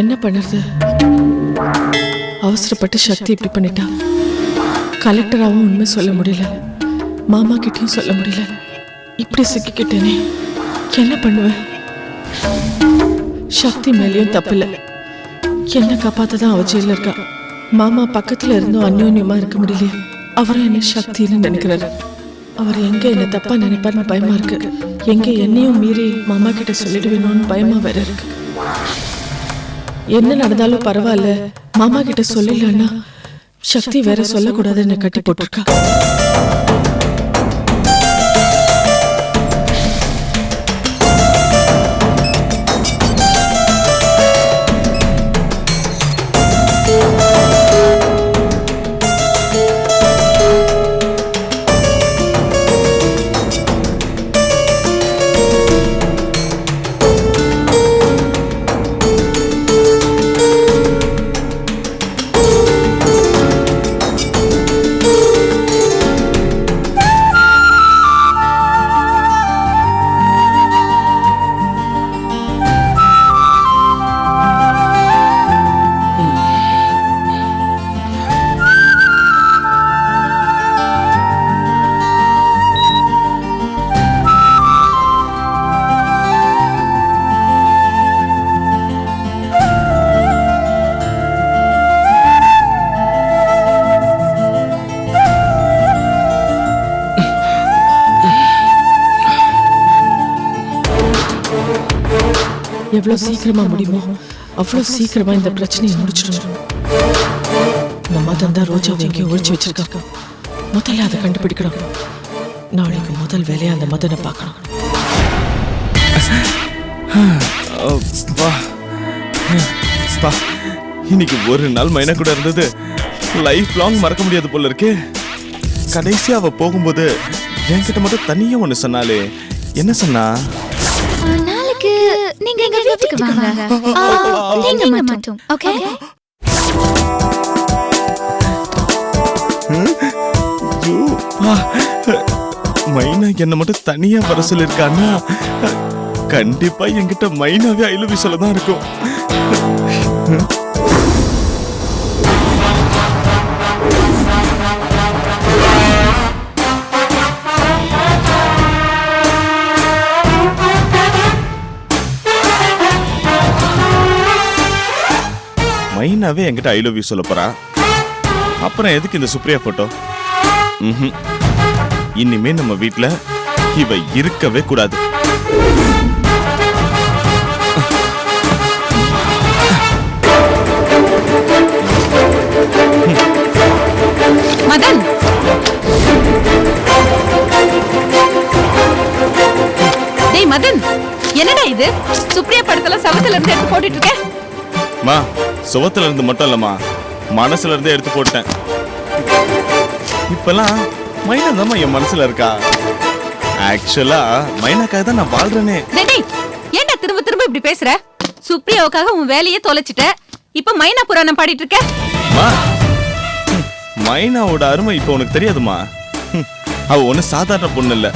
என்ன பண்ணுறது? அவசரப்பட்டு சக்தி இப்படி பண்ணிட்டா. கலெக்டராகவும் உண்மை சொல்ல முடியல, மாமா கிட்டையும் சொல்ல முடியல. இப்படி சிக்கிக்கிட்டேனே, என்ன பண்ணுவேன்? சக்தி மேலேயும் தப்பில்லை, என்ன காப்பாத்ததான் அவ ஜெயில இருக்கா. மாமா பக்கத்துல இருந்தும் அந்யோன்யமா இருக்க முடியலையே. அவரும் என்ன சக்தின்னு நினைக்கிறாரு. அவர் எங்க என்ன தப்பா நினைப்பாருன்னு பயமா இருக்கு. எங்க என்னையும் மீறி மாமா கிட்ட சொல்லிடுவேணும்னு பயமா வேற இருக்கு. என்ன நடந்தாலும் பரவாயில்ல, மாமா கிட்ட சொல்லலன்னா சக்தி வேற சொல்லக்கூடாதுன்னு கட்டி போட்டிருக்கா. எவ்வளவு சீக்கிரமா முடியுமோ அவ்வளவு சீக்கிரமா இந்த பிரச்சனையை முடிச்சிடணும். இந்த மதன் தான் ரோஜாவை எங்கேயோ ஒழிச்சு வச்சிருக்கா. முதல்ல அதை கண்டுபிடிக்கணும். நாளைக்கு முதல் வேலையா அந்த மதனை பார்க்கணும். இன்னைக்கு ஒரு நாள் மைனா கூட இருந்தது லைஃப் லாங் மறக்க முடியாது போல இருக்கே. கடைசியா அவ போகும்போது என்கிட்ட மட்டும் தனியா ஒண்ணு சொன்னாலே. என்ன சொன்னா? நீங்க எங்க வீட்டுக்கு வாங்க, நீங்க மட்டும். ஓகே? மைனா என்ன மட்டும் தனியா வர சொல்லிருக்கான்னா கண்டிப்பா என்கிட்ட மைனாவே ஐ லவ் யூ சொல்லதான் இருக்கும். மைனாவே என்கிட்ட ஐ லவ் யூ சொல்ல போறா. அப்புறம் எதுக்கு இந்த சுப்ரியா போட்டோ? இனிமே நம்ம வீட்ல இவ இருக்கவே கூடாது. மதன், டேய் மதன், என்னடா இது? சுப்ரியா படத்துல சவத்துல இருந்து எடுத்து போட்டுட்டு இருக்க. மா, சுவத்துல இருந்து மட்டும் இல்லம்மா, மனசுல இருந்தே எடுத்து போட்டேன். இப்பெல்லாம் மைனா தான் என் மனசுல இருக்கா. ஆக்சுவலா மைனாக்காக தான் நான் வாழ்றேனே. டேய், ஏன்டா திரும்ப திரும்ப இப்படி பேசுற? சுப்ரியாவுக்காக உன் வேலையே தொலைச்சிட்ட, இப்ப மைனா புராணம் பாடிட்டு இருக்க. மா, மைனாவோட அருமை இப்ப உனக்கு தெரியாதுமா. அவ ஒண்ணு சாதாரண பொண்ணு இல்ல,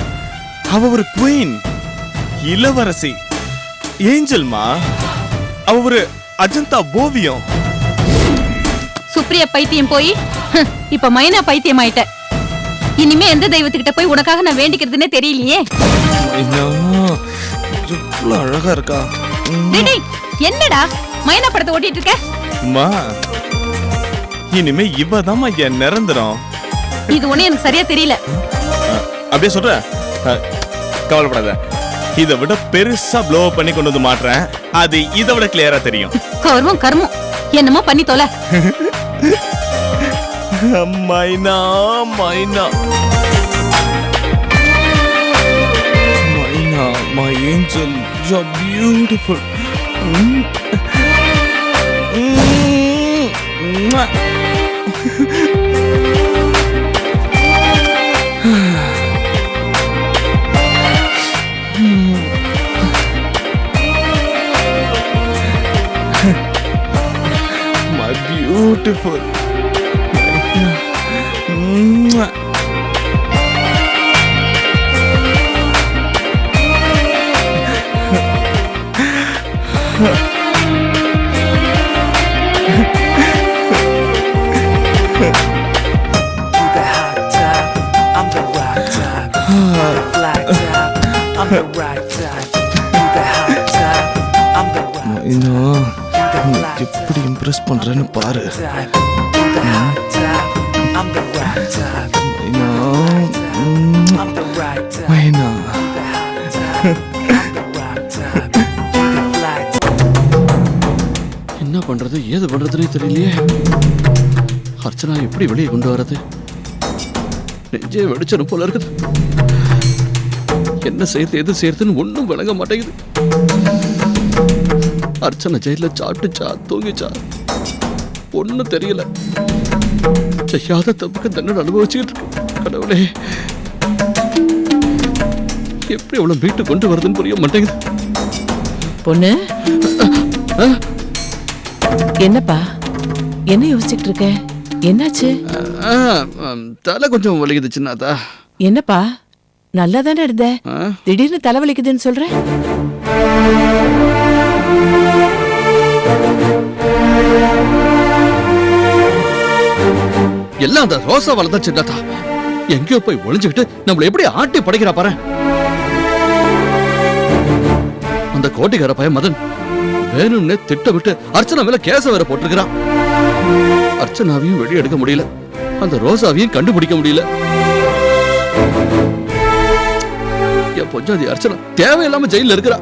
அவ ஒரு குவீன், இளவரசி, ஏஞ்சல்மா. அவ ஒரு அஜந்தா ஓவியம். சுப்ரியா பைத்தியம் போய் இப்ப மைனா பைத்தியம் ஆயிட்ட. இனிமே எந்த தெய்வத்துக்கிட்ட போய் உனக்காக நான் வேண்டிக்கிறதுனே தெரியலையே. இவ்வளவு அழகா இருக்கா. டேய், என்னடா மைனா படத்தை ஓட்டிட்டு இருக்க? அம்மா, இனிமே இவதாம்மா என் நிரந்தரம். இது ஒண்ணு எனக்கு சரியா தெரியல. அப்படியே சொல்ற? கவலைப்படாத, இதை விட பெருசா ப்ளோ பண்ணி கொண்டு வந்து மாட்டுறேன். அது இதை விட கிளியரா தெரியும். கர்மம் கர்மம், என்னமோ பண்ணி தொலை. மைனா மைனா மைனா, my angel, you're beautiful. My beautiful. எப்படி இம்ப்ரெஸ் பண்றேன்னு பாரு. மைனா, என்ன பண்றது ஏது பண்றதுன்னே தெரியலையே. அர்ச்சனா எப்படி வெளியே கொண்டு வரது? நெஞ்சே வெடிச்சனும் போல இருக்குது. என்ன செய்யறது எது செய்யறதுன்னு ஒண்ணும் விளங்க மாட்டேங்குது. அர்ச்சனா ஜெயில சாப்பிட்டுச்சா தூங்கிச்சா ஒண்ணும் தெரியல. செய்யாத தப்புக்கு தண்டனை அனுபவிச்சுக்கிட்டு இருக்கு. கடவுளே, எப்படி அவ்வளவு வீட்டு கொண்டு வருதுன்னு புரிய மாட்டேங்குது. பொண்ணு, என்னப்பா என்ன யோசிச்சுட்டு இருக்க? என்னாச்சு? தலை கொஞ்சம் வலிக்குது சின்னாதா. என்னப்பா நல்லா தானே இருந்த, திடீர்னு தலை வலிக்குதுன்னு சொல்ற? எல்லாம் அந்த ரோசாவால தான் சின்னாதா. எங்கேயோ போய் ஒளிஞ்சுக்கிட்டு நம்மள எப்படி ஆட்டி படைக்கிறா பாரு. அந்த கோட்டிக்கார பையன் மதன் வேணும்னு திட்டமிட்டு அர்ச்சனா மேல கேச வேற போட்டிருக்கிறான். அர்ச்சனாவையும் வெளியே எடுக்க முடியல, அந்த ரோசாவையும் கண்டுபிடிக்க முடியல. என் பொஞ்சாதி அர்ச்சனா தேவையில்லாம ஜெயில இருக்கிறா.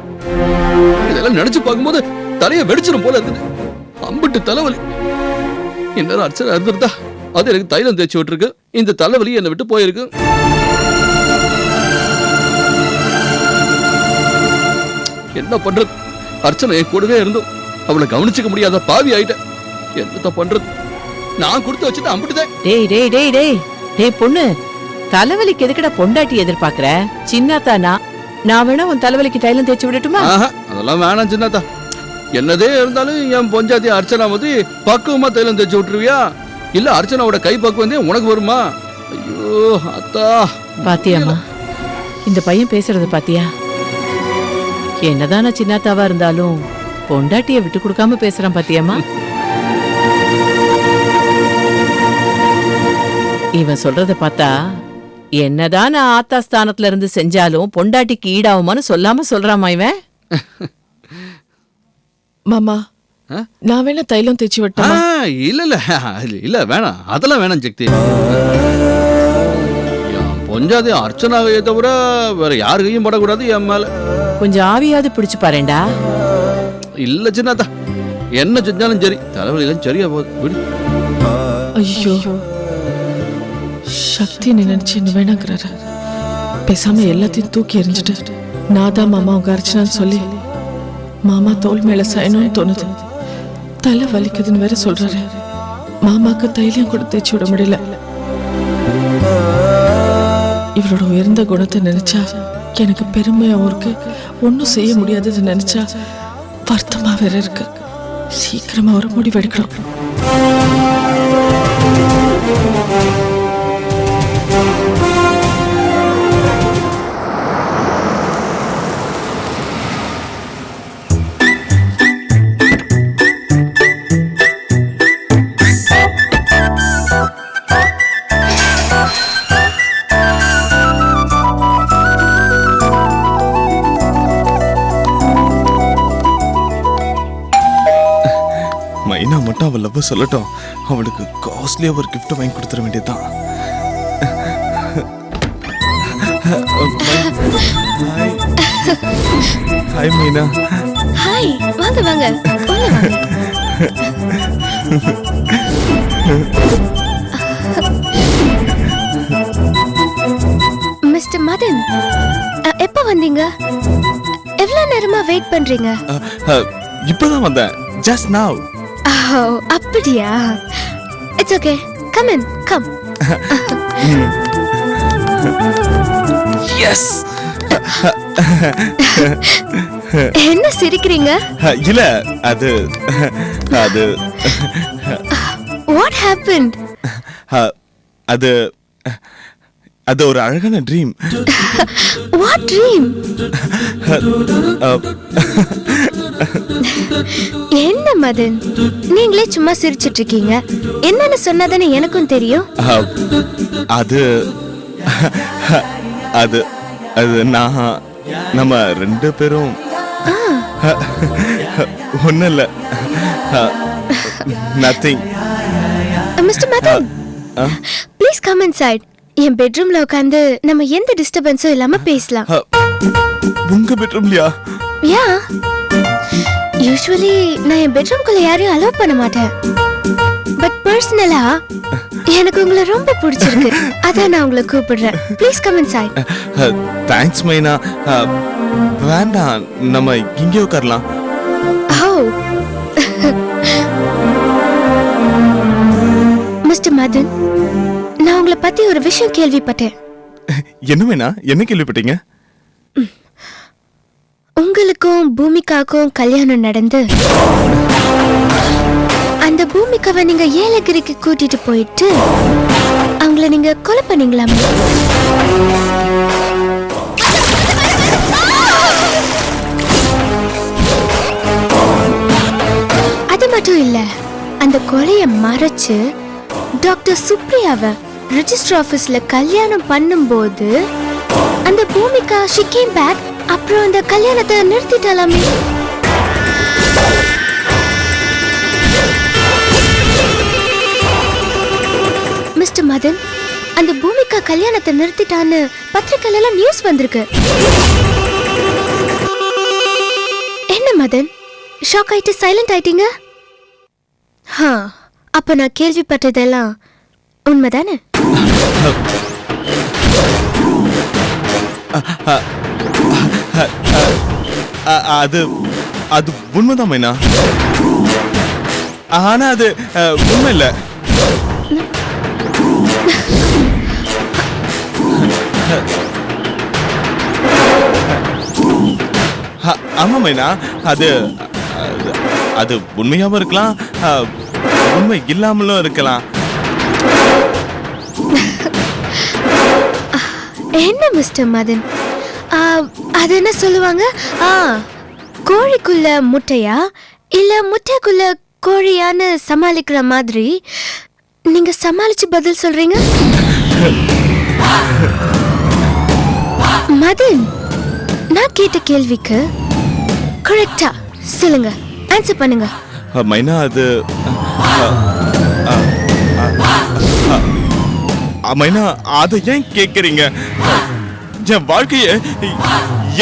இதெல்லாம் நினைச்சு பார்க்கும்போது தலையை வெடிச்சிடும் போல இருக்குது. அம்பிட்டு தலைவலி. இந்நேரம் அர்ச்சனா இருந்திருந்தா அது எனக்கு தைலம் தேய்ச்சி விட்டுருக்கு. இந்த தலைவலி என்னை விட்டு போயிருக்கு. என்ன பண்றது? அர்ச்சனை என் கூடவே இருந்தும் அவளை கவனிச்சுக்க முடியாத பாவி ஆயிட்டேன். என்னத்த பண்றது? நான் கொடுத்து வச்சுட்டு அம்பிட்டுதேன். டேய் டேய் டேய் டேய் டேய் பொண்ணு, தலைவலிக்கு எதுக்கடா பொண்டாட்டி எதிர்பார்க்கற? சின்னாத்தானா நான் வேணா உன் தலைவலிக்கு தைலம் தேய்ச்சி விடட்டுமா? அதெல்லாம் வேணாம் சின்னாத்தா. என்னதே இருந்தாலும் என் பொஞ்சாதி அர்ச்சனா வந்து பக்குவமா தைலம் தேய்ச்சி விட்டுருவியா? இல்ல அர்ச்சனாவோட கை பக்குவம் உனக்கு வருமா? ஐயோ அத்தா. பாத்தியாமா இந்த பையன் பேசுறது பாத்தியா? என்னதானா சின்னாத்தாவா இருந்தாலும் பொண்டாட்டிய விட்டு கொடுக்காம பேசுறான் பாத்தியாமா? இவன் சொல்றத பார்த்தா என்னதான் நான் ஆத்தா ஸ்தானத்துல இருந்து செஞ்சாலும் பொண்டாட்டிக்கு ஈடாகுமான்னு சொல்லாம சொல்றாமா இவன். மாமா, நான் வேணா தைலம் தேய்ச்சி விட்டேன். இல்ல இல்ல இல்ல வேணாம், அதெல்லாம் வேணாம் சக்தி. பொஞ்சாதி அர்ச்சனாவையே தவிர வேற யாருக்கையும் படக்கூடாது என் மேல. கொஞ்சம் ஆவியாவது பிடிச்சு பாருண்டா. இல்ல சின்னாத்தா, என்ன செஞ்சாலும் சரி, தலைவலியெல்லாம் சரியா போகுது விடு. ஐயோ, சக்தி நினைச்சு என்ன வேணாங்கிறாரு. பேசாம எல்லாத்தையும் தூக்கி எறிஞ்சிட்டு நான் தான் மாமா உங்க அர்ச்சனான்னு சொல்லி மாமா தோல் மேல சாயணும்னு தோணுது. தலை வலிக்குதுன்னு வேற சொல்றாரு. மாமாக்கு தைலியம் கூட தேய்ச்சி விட முடியல. இவரோட உயர்ந்த குணத்தை நினைச்சா எனக்கு பெருமையாவும் இருக்கு, ஒன்னும் செய்ய முடியாதது நினைச்சா வருத்தமா வேற இருக்கு. சீக்கிரமா ஒரு முடிவெடுக்கணும். மைனா மட்டும் அவள் லவ் சொல்லட்டும், அவனுக்கு காஸ்ட்லியா ஒரு கிஃப்ட் வாங்கி கொடுத்துட வேண்டியதுதான். ஹாய் மைனா. ஹாய், வாங்க வாங்க உள்ள வாங்க. மிஸ்டர் மதன், எப்ப வந்தீங்க? எவ்வளவு நேரமா வெயிட் பண்றீங்க? இப்பதான் வந்தேன், just now. அப்படியா? It's okay. Come in, come. Yes. என்ன சிரிக்கிறீங்க? இல்ல, அது What happened? அது ஒரு அழகான ட்ரீம். What dream? என்ன மதன், நீங்களே சும்மா சிரிச்சிட்டு இருக்கீங்க. என்னன்னு சொன்னாதானே எனக்கும் தெரியும். அது நம்ம ரெண்டு பேரும் ஒன்றும் இல்லை, nothing. Mister Madan, please come inside. என் பெட்ரூம்ல உட்காந்து நம்ம எந்த டிஸ்டர்பன்ஸும் இல்லாம பேசலாம். உங்க பெட்ரூம்லயா? யா, யூசுவலி நான் என் பெட்ரூம்குள்ள யாரையும் அலோவ் பண்ண மாட்டேன். பட் பர்சனலா எனக்கு உங்களை ரொம்ப பிடிச்சிருக்கு, அதான் நான் உங்களை கூப்பிடுறேன். Please come inside. தேங்க்ஸ் மைனா. வேண்டாம், நம்ம இங்கே உட்காரலாம். மிஸ்டர் மதன், நான் உங்களை பத்தி ஒரு விஷயம் கேள்விப்பட்டேன். என்ன மைனா, என்ன கேள்விப்பட்டீங்க? உங்களுக்கும் பூமிகாக்கும் கல்யாணம் நடந்து அந்த பூமிகாவை நீங்க ஏலகிரிக்கு கூட்டிட்டு போயிட்டு அவங்கள நீங்க கொலை பண்ணீங்களாமே. அது மட்டும் இல்ல, அந்த கொலையை மறைச்சு டாக்டர் சுப்ரியாவை ரெஜிஸ்டர் ஆபீஸ்ல கல்யாணம் பண்ணும்போது அந்த பூமிகா she came back. அப்புறம் அந்த கல்யாணத்தை நிறுத்திட்டாலாமே. மிஸ்டர் மதன், அந்த பூமிகா கல்யாணத்தை நிறுத்திட்டான்னு பத்திரிக்கையில எல்லாம் நியூஸ் வந்திருக்கு. என்ன மதன், ஷாக் ஆயிட்டு சைலண்ட் ஆயிட்டீங்க? அப்ப நான் கேள்விப்பட்டதெல்லாம் உண்மைதானே? அது அது உண்மைதான் மைனா. ஆனா அது உண்மை இல்ல. ஆமா மைனா, அது அது உண்மையாவும் இருக்கலாம், உண்மை இல்லாமலும் இருக்கலாம். என்ன மிஸ்டர் மதன், அது என்ன சொல்லுவாங்க, கோழிக்குள்ள முட்டையா இல்ல முட்டைக்குள்ள கோழியான்னு சமாளிக்கிற மாதிரி நீங்க சமாளிச்சு பதில் சொல்றீங்க. மதன், நான் கேட்ட கேள்விக்கு கரெக்டா சொல்லுங்க, ஆன்சர் பண்ணுங்க. மைனா, அது மைனா, அதை ஏன் கேக்குறீங்க? என் வாழ்க்கைய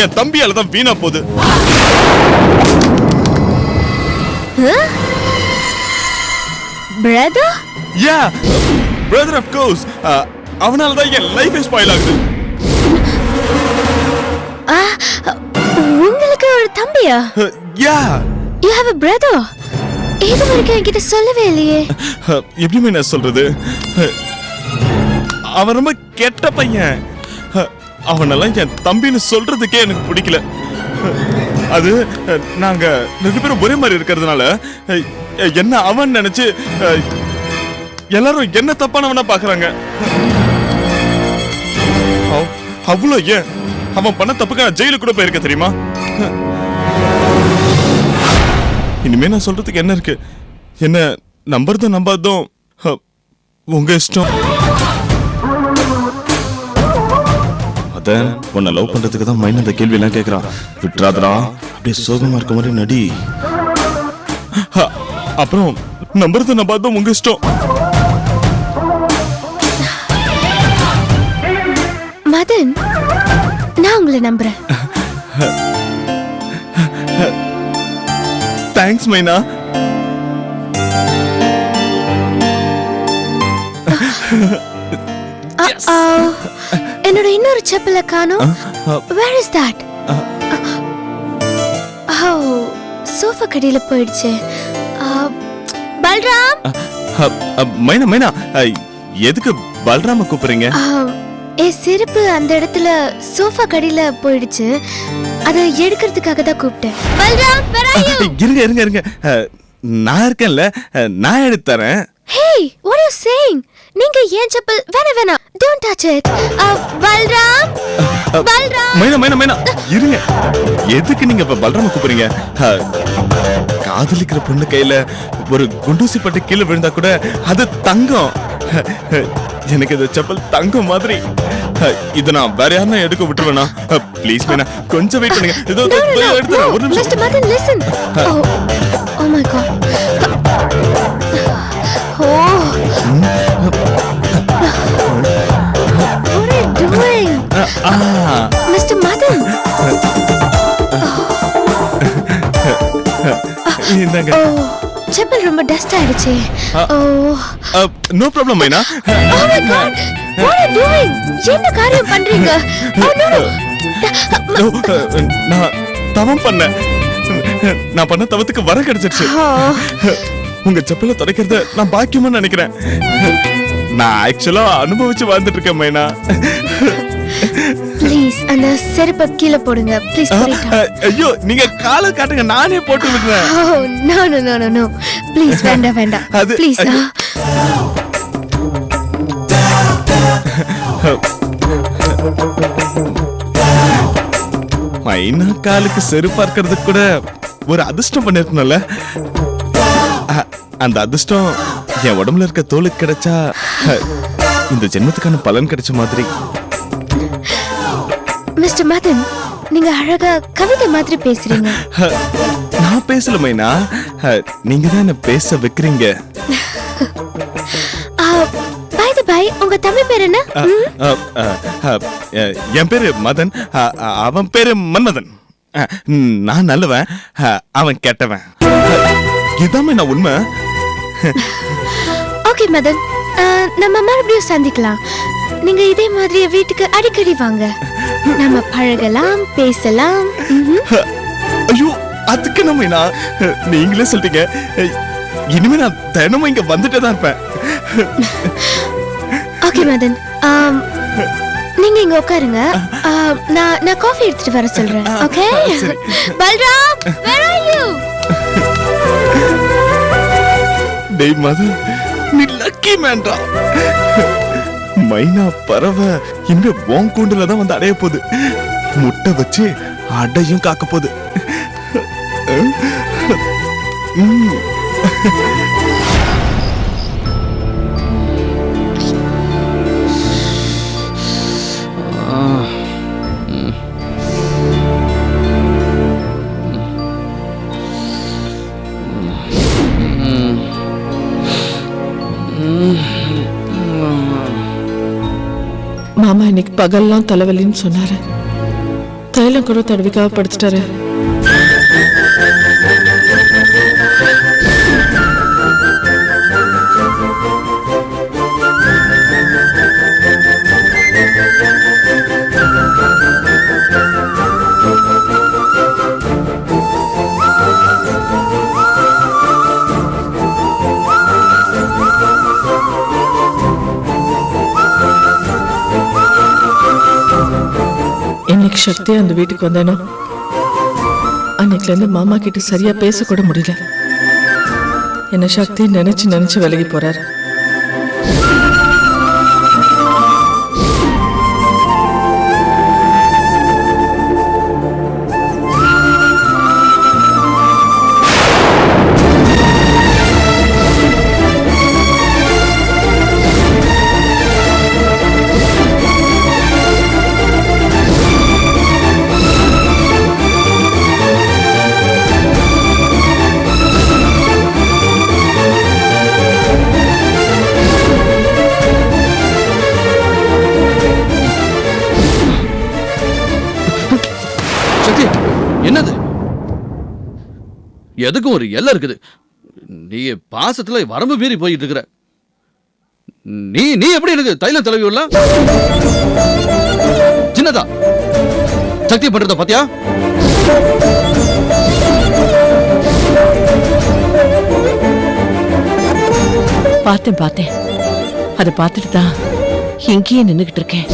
என் தம்பியால தான் வீணா போகுது. Brother? Yeah, brother, of course. அவனால தான் என் லைஃப் ஸ்பாயில் ஆகுது. உங்களுக்கு ஒரு தம்பியா? யா. You have a brother? இது வரைக்கும் என்கிட்ட சொல்லவே இல்லையே. எப்படி மைனா சொல்றது? அவன் ரொம்ப கெட்ட பையன். அவனெல்லாம் என் தம்பின்னு சொல்றதுக்கே எனக்கு பிடிக்கல. அது நாங்க ரெண்டு பேரும் ஒரே மாதிரி இருக்கிறதுனால என்ன அவன் நினைச்சு எல்லாரும் என்ன தப்பானவனா பாக்குறாங்க. அவ்வளோ ஏன் அவன் பண்ண தப்புக்கு நான் ஜெயிலுக்கு கூட போயிருக்க தெரியுமா? இனிமே நான் சொல்றதுக்கு என்ன இருக்கு? என்ன நம்புறதும் நம்பாததும் உங்க இஷ்டம். அதான் உன்னை லவ் பண்றதுக்கு தான் மைண்ட் அந்த கேள்வி எல்லாம் கேட்கறான். விட்டுறாதடா, அப்படியே சோகமா இருக்க மாதிரி நடி. அப்புறம் நம்புறது நம்பாததும் உங்க இஷ்டம். மதன், நான் உங்களை நம்புறேன். தேங்க்ஸ் மைனா. என்னோட இன்னொரு செப்பலை காணோம். Where is that? சோஃபா கடியில போயிடுச்சு. பல்ராம். மைனா மைனா, எதுக்கு பல்ராம கூப்பிடுறீங்க? செருப்பு அந்த இடத்துல சோஃபா கடியில போயிடுச்சு, அதை எடுக்கிறதுக்காக தான் கூப்பிட்டேன். Balram, where are you? இருங்க இருங்க இருங்க, நான் இருக்கேன்ல, நான் எடுத்து தரேன். Hey, what are you saying? நீங்க ஏன் செப்பல் வேணாம், don't touch it. Balram, Balram. மைனா மைனா மைனா, இருங்க. எதுக்கு நீங்க இப்ப பல்ராம கூப்பிடுறீங்க? காதலிக்கிற பொண்ணு கையில ஒரு குண்டூசி பட்டு கீழே விழுந்தா கூட அது தங்கம். எனக்கு இந்த செப்பல் தங்கம் மாதிரி. இத நான் வேற யாருன்னா எடுக்க விட்டுருவேனா? ப்ளீஸ் மீனா, கொஞ்சம் வெயிட் பண்ணுங்க. இதோ எடுத்துறேன், ஒரு நிமிஷம். Mister Madan listen. Oh my god. What are you doing? Mr. Madan. இந்தாங்க. செப்பல் ரொம்ப டஸ்ட் ஆயிடுச்சு. நோ ப்ராப்ளம் மைனா. Oh my god. What are you doing? என்ன காரியம் பண்றீங்க? Oh no. நான் தவம் பண்ணேன். நான் பண்ண தவத்துக்கு வர கிடைச்சிருச்சு. உங்க செப்பல துடைக்கிறத நான் பாக்கியமா நினைக்கிறேன். நான் ஆக்சுவலா அனுபவிச்சு வாழ்ந்துட்டு இருக்கேன் மைனா. ப்ளீஸ் அந்த செருப்பை கீழே போடுங்க ப்ளீஸ். ஐயோ நீங்க காலை காட்டுங்க, நானே போட்டு விடுறேன். Oh no no no no no please வேண்டாம் வேண்டாம் ப்ளீஸ். மைனா காலுக்கு செருப்பா இருக்கிறது கூட ஒரு அதிர்ஷ்டம் பண்ணிருக்கணும்ல. அந்த அதிர்ஷ்டம் என் உடம்புல இருக்க தோலுக்கு கிடைச்சா இந்த ஜென்மத்துக்கான பலன் கிடைச்ச மாதிரி. மிஸ்டர் மதன், நீங்க அழகா கவிதை மாதிரி பேசுறீங்க. நான் பேசல மைனா, நீங்க தான் என்ன பேச வைக்கிறீங்க. பை தி பை, உங்க தமிழ் பேர் என்ன? என் பேரு மதன், அவன் பேரு மன்மதன். நான் நல்லவன், அவன் கெட்டவன். இதாமே நான் உண்மை. ஓகே மதன், நம்ம மறுபடியும் சந்திக்கலாம். நீங்க இதே மாதிரி வீட்டுக்கு அடிக்கடி வாங்க, நம்ம பழகலாம் பேசலாம். ஐயோ அதுக்கு நம்ம நீங்களே சொல்லிட்டீங்க. இனிமே நான் தினமும் இங்க வந்துட்டே தான் இருப்பேன். ஓகே மதன், நீங்க இங்க உட்காருங்க. நான் காஃபி எடுத்துட்டு வர சொல்றேன். Okay Balram, where are you? டேய் மதன், நீ லக்கி மேன்டா. மைனா பறவை இந்த கூண்டுல தான் வந்து அடைய போகுது. முட்டை வச்சு அடையும் காக்க போகுது. மாமா இன்னைக்கு பகல்லாம் தலைவலின்னு சொன்னாரு. தைலம் கூட தடவிக்காக படுத்துட்டாரு. என்னைக்கு சக்தியா அந்த வீட்டுக்கு வந்தேனோ அன்னைக்குல இருந்து மாமா கிட்ட சரியா பேசக்கூட முடியல. என்ன சக்தி நினைச்சு நினைச்சு விலகி போறாரு. என்னது? எதுக்கும் ஒரு எல்லை இருக்குது. நீ பாசத்துல வரம்பு மீறி போயிட்டு இருக்கிற. நீ நீ எப்படி எனக்கு தைலம் தடவி விடல? சின்னதா சக்தி பண்றத பாத்தியா? பார்த்தேன். அதை பார்த்துட்டு தான் இங்கேயே நின்னுகிட்டு இருக்கேன்.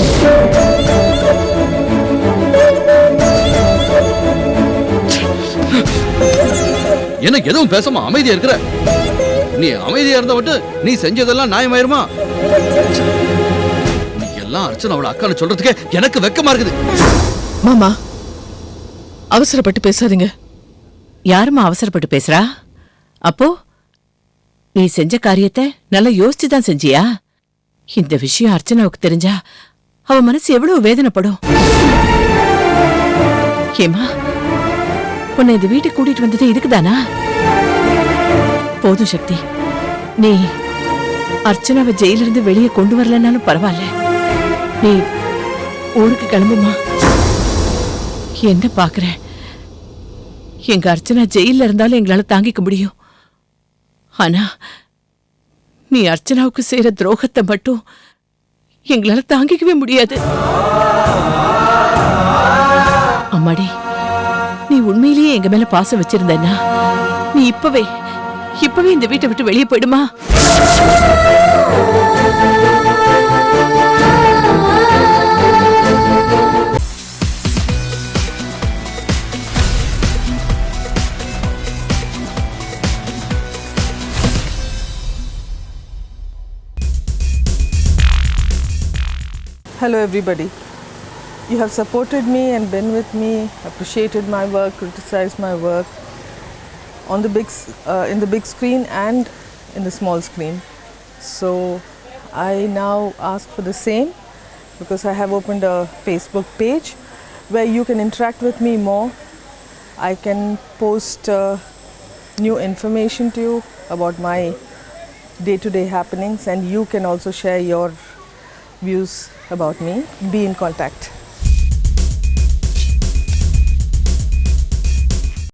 எனக்கு எதுவும் பேசாம அமைதியா இருக்கிற. நீ அமைதியா இருந்த விட்டு நீ செஞ்சதெல்லாம் நியாயமாயிருமா? நீ எல்லாம் அர்ச்சனாவோட அக்கான்னு சொல்றதுக்கே எனக்கு வெக்கமா இருக்குது. மாமா அவசரப்பட்டு பேசாதீங்க. யாருமா அவசரப்பட்டு பேசுறா? அப்போ நீ செஞ்ச காரியத்தை நல்லா யோசிச்சுதான் செஞ்சியா? இந்த விஷயம் அர்ச்சனாவுக்கு தெரிஞ்சா அவ மனசு எவ்வளவு வேதனைப்படும். ஏமா, உன்னை இந்த வீட்டுக்கு கூட்டிட்டு வந்தது இதுக்குதானா? போதும் சக்தி, நீ அர்ச்சனாவை ஜெயிலிருந்து வெளியே கொண்டு வரலன்னாலும் பரவாயில்ல, நீ ஊருக்கு கிளம்புமா. என்ன பாக்குற? எங்க அர்ச்சனா ஜெயில இருந்தாலும் எங்களால தாங்கிக்க முடியும். ஆனா நீ அர்ச்சனாவுக்கு செய்யற துரோகத்தை மட்டும் எங்களால தாங்கிக்கவே முடியாது. அம்மாடி, நீ உண்மையிலேயே எங்க மேல பாசம் வச்சிருந்தா நீ இப்பவே இந்த வீட்டை விட்டு வெளியே போயிடுமா? Hello everybody. You have supported me and been with me, appreciated my work, criticized my work on the in the big screen and in the small screen. So I now ask for the same, because I have opened a Facebook page where you can interact with me more. I can post new information to you about my day-to-day happenings, and you can also share your views about me. Be in contact.